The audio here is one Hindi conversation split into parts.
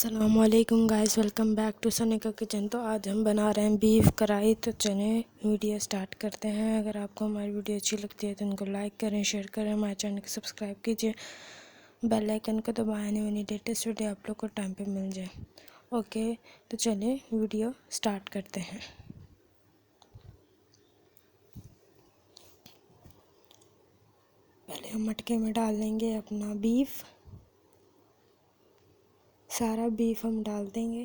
अस्सलामुअलैकुम guys, welcome back to Sanika kitchen. तो आज हम बना रहे हैं बीफ कढ़ाई। तो चलें वीडियो स्टार्ट करते हैं। अगर आपको हमारी वीडियो अच्छी लगती है तो उनको लाइक करें, शेयर करें, हमारे चैनल को सब्सक्राइब कीजिए, बेल आइकन को दबाएं, नहीं लेटेस्ट वीडियो आप लोग को टाइम पे मिल जाए। ओके, तो चलिए वीडियो स्टार्ट करते हैं। पहले हम मटके में डाल लेंगे अपना बीफ। सारा बीफ हम डाल देंगे।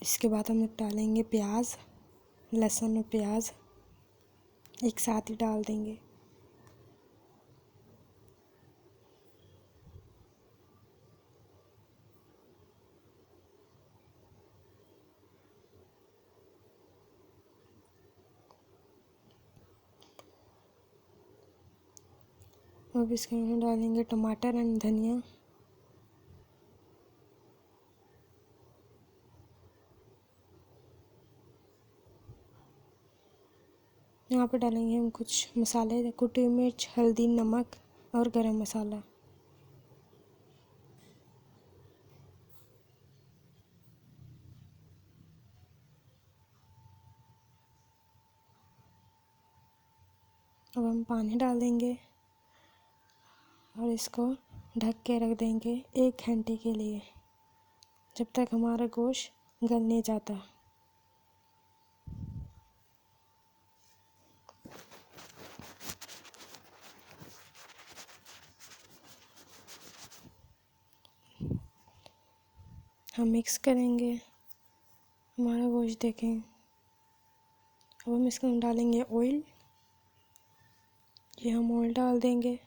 इसके बाद हम डालेंगे प्याज, लहसुन और प्याज एक साथ ही डाल देंगे। अब इसके अंदर डालेंगे टमाटर एंड धनिया। यहाँ पे डालेंगे हम कुछ मसाले, कुटी मिर्च, हल्दी, नमक और गरम मसाला। अब हम पानी डाल देंगे और इसको ढक के रख देंगे 1 घंटे के लिए, जब तक हमारा गोश्त गल नहीं जाता। हम मिक्स करेंगे हमारा गोश्त। देखें, अब हम इसको डालेंगे ऑयल। ये हम ऑयल डाल देंगे।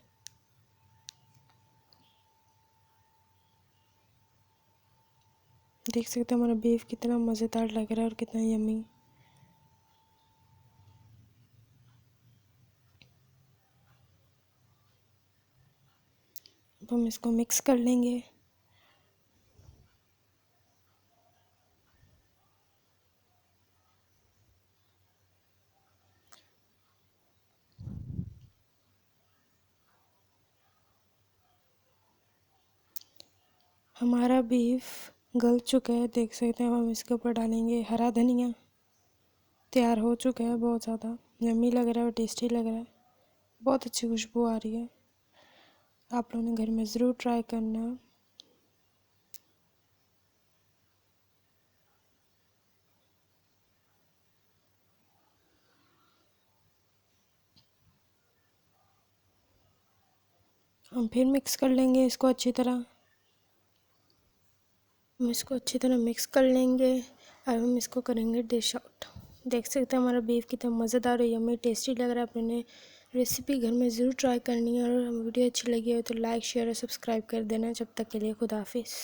देख सकते हैं हमारा बीफ कितना मज़ेदार लग रहा है और कितना यम्मी। अब हम इसको मिक्स कर लेंगे। हमारा बीफ गल चुका है, देख सकते हैं। अब हम इसके ऊपर डालेंगे हरा धनिया। तैयार हो चुका है, बहुत ज़्यादा यम्मी लग रहा है और टेस्टी लग रहा है। बहुत अच्छी खुशबू आ रही है। आप लोगों ने घर में ज़रूर ट्राई करना। हम फिर मिक्स कर लेंगे इसको अच्छी तरह। हम इसको अच्छी तरह मिक्स कर लेंगे और हम इसको करेंगे डिश आउट। देख सकते हैं हमारा बीफ कितना मज़ेदार और यम्मी टेस्टी लग रहा है। अपने रेसिपी घर में ज़रूर ट्राई करनी है। और वीडियो अच्छी लगी हो तो लाइक, शेयर और सब्सक्राइब कर देना। जब तक के लिए खुदा हाफिज़।